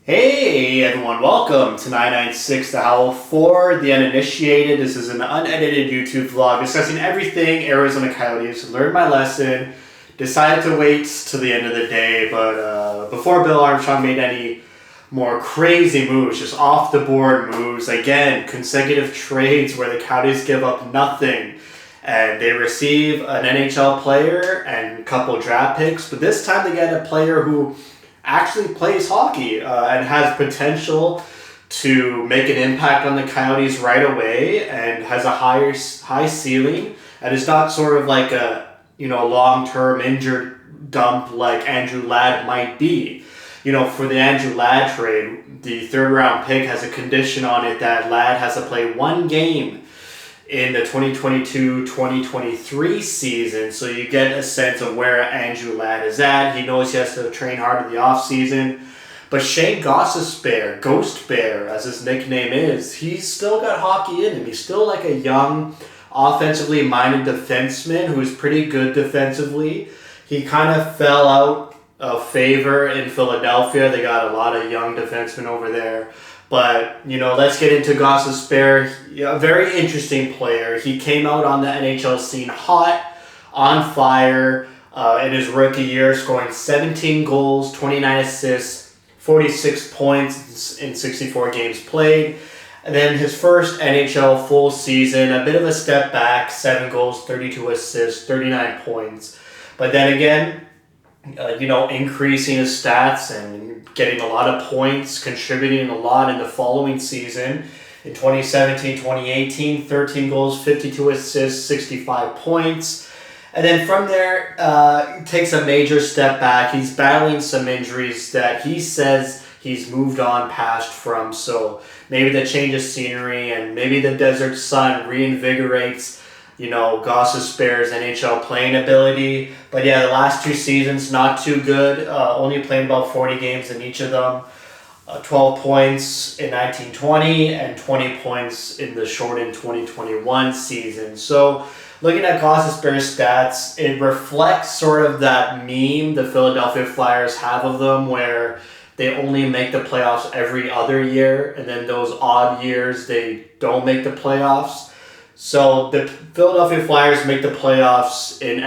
Hey everyone, welcome to 996 The Howl for the uninitiated. This is an unedited YouTube vlog discussing everything Arizona Coyotes. Learned my lesson, decided to wait till the end of the day, but before Bill Armstrong made any more crazy moves, just off the board moves, again, consecutive trades where the Coyotes give up nothing and they receive an NHL player and a couple draft picks, but this time they get a player who actually plays hockey and has potential to make an impact on the Coyotes right away and has a high ceiling and is not sort of like a long-term injured dump like Andrew Ladd might be. For the Andrew Ladd trade, the third round pick has a condition on it that Ladd has to play one game in the 2022-2023 season, so you get a sense of where Andrew Ladd is at. He knows he has to train hard in the offseason. But Shayne Gostisbehere, Ghost Bear, as his nickname is, he's still got hockey in him. He's still like a young, offensively minded defenseman who's pretty good defensively. He kind of fell out of favor in Philadelphia. They got a lot of young defensemen over there. But, let's get into Gostisbehere. A very interesting player. He came out on the NHL scene hot, on fire in his rookie year, scoring 17 goals, 29 assists, 46 points in 64 games played. And then his first NHL full season, a bit of a step back, 7 goals, 32 assists, 39 points. But then again, increasing his stats and getting a lot of points, contributing a lot in the following season. In 2017-2018, 13 goals, 52 assists, 65 points. And then from there, takes a major step back. He's battling some injuries that he says he's moved on past from. So maybe the change of scenery and maybe the desert sun reinvigorates Gostisbehere's NHL playing ability. But yeah, the last two seasons, not too good. Only playing about 40 games in each of them. 12 points in 1920 and 20 points in the shortened 2021 season. So looking at Gostisbehere's stats, it reflects sort of that meme the Philadelphia Flyers have of them where they only make the playoffs every other year, and then those odd years they don't make the playoffs. So the Philadelphia Flyers make the playoffs in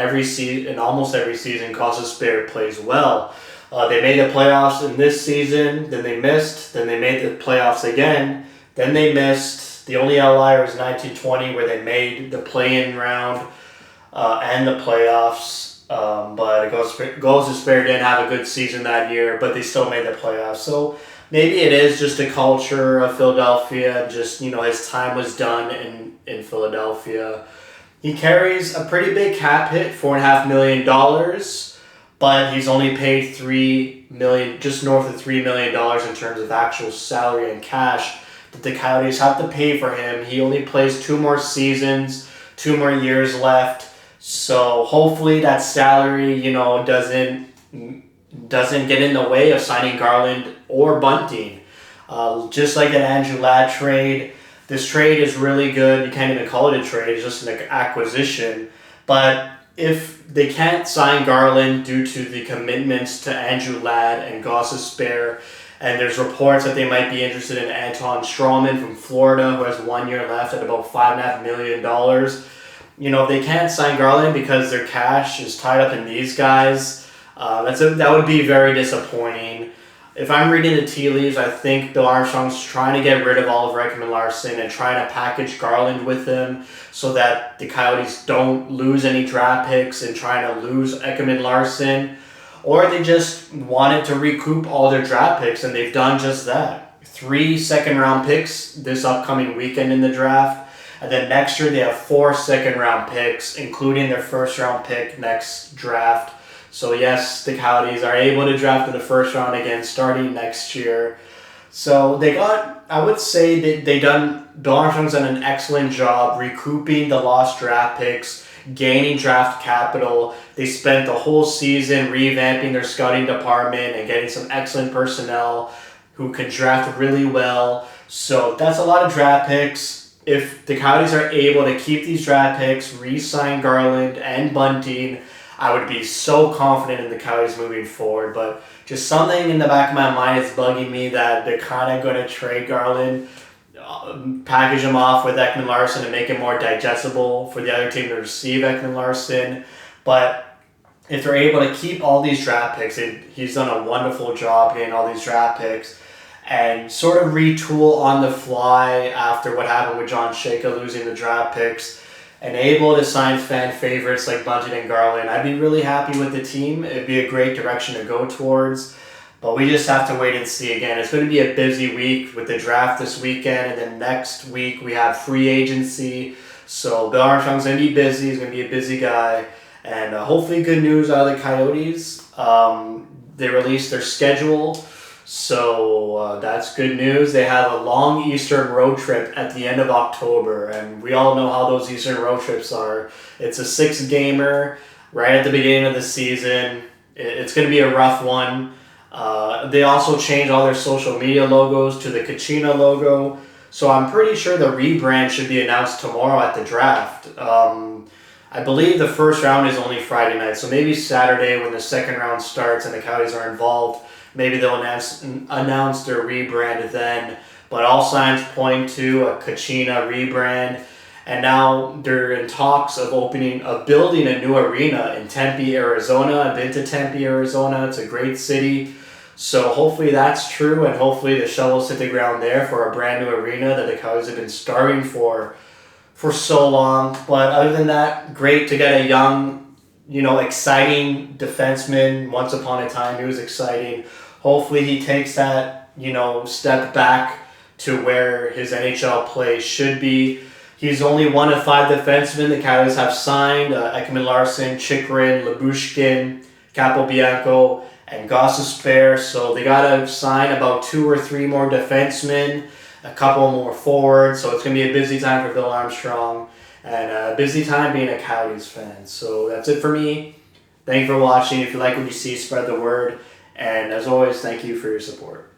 almost every season. Gostisbehere plays well. They made the playoffs in this season, then they missed, then they made the playoffs again, then they missed. The only outlier was 1920 where they made the play-in round and the playoffs. But Gostisbehere didn't have a good season that year, but they still made the playoffs. So maybe it is just a culture of Philadelphia, just, his time was done in Philadelphia. He carries a pretty big cap hit, $4.5 million, but he's only paid $3 million, just north of $3 million in terms of actual salary and cash that the Coyotes have to pay for him. He only plays 2 more seasons, 2 more years left, so hopefully that salary, doesn't get in the way of signing Garland or Bunting. Just like an Andrew Ladd trade, this trade is really good. You can't even call it a trade, it's just an acquisition. But if they can't sign Garland due to the commitments to Andrew Ladd and Gostisbehere, and there's reports that they might be interested in Anton Strawman from Florida, who has 1 year left at about $5.5 million. If they can't sign Garland because their cash is tied up in these guys, that would be very disappointing. If I'm reading the tea leaves, I think Bill Armstrong's trying to get rid of Oliver Ekman-Larsson and trying to package Garland with him so that the Coyotes don't lose any draft picks and trying to lose Ekman-Larsson. Or they just wanted to recoup all their draft picks, and they've done just that. 3 second-round picks this upcoming weekend in the draft. And then next year they have 4 second-round picks, including their first-round pick next draft. So yes, the Coyotes are able to draft in the first round again starting next year. So I would say Bill Armstrong's done an excellent job recouping the lost draft picks, gaining draft capital. They spent the whole season revamping their scouting department and getting some excellent personnel who can draft really well. So that's a lot of draft picks. If the Coyotes are able to keep these draft picks, re-sign Garland and Bunting, I would be so confident in the Coyotes moving forward. But just something in the back of my mind is bugging me that they're kind of going to trade Garland, package him off with Ekman Larsson to make it more digestible for the other team to receive Ekman Larsson. But if they're able to keep all these draft picks, he's done a wonderful job getting all these draft picks, and sort of retool on the fly after what happened with John Shayka losing the draft picks, and able to sign fan favorites like Bunting and Garland, I'd be really happy with the team. It'd be a great direction to go towards. But we just have to wait and see. Again, it's going to be a busy week with the draft this weekend, and then next week we have free agency. So Bill Armstrong's going to be busy. He's going to be a busy guy. And hopefully good news out of the Coyotes. They released their schedule, so that's good news. They have a long Eastern road trip at the end of October, and we all know how those Eastern road trips are. It's a 6-gamer right at the beginning of the season. It's going to be a rough one. They also changed all their social media logos to the Kachina logo, so I'm pretty sure the rebrand should be announced tomorrow at the draft. I believe the first round is only Friday night, so maybe Saturday when the second round starts and the Coyotes are involved, maybe they'll announce their rebrand then. But all signs point to a Kachina rebrand, and now they're in talks of building a new arena in Tempe, Arizona. I've been to Tempe, Arizona. It's a great city. So hopefully that's true, and hopefully the shovels hit the ground there for a brand new arena that the Coyotes have been starving for so long. But other than that, great to get a young, exciting defenseman. Once upon a time, he was exciting. Hopefully he takes that, step back to where his NHL play should be. He's only one of 5 defensemen the Coyotes have signed. Ekman Larsson, Chychrun, Lyubushkin, Capobianco, and Gostisbehere. So they got to sign about 2 or 3 more defensemen, a couple more forwards. So it's going to be a busy time for Bill Armstrong, and a busy time being a Coyotes fan. So that's it for me. Thank you for watching. If you like what you see, spread the word. And as always, thank you for your support.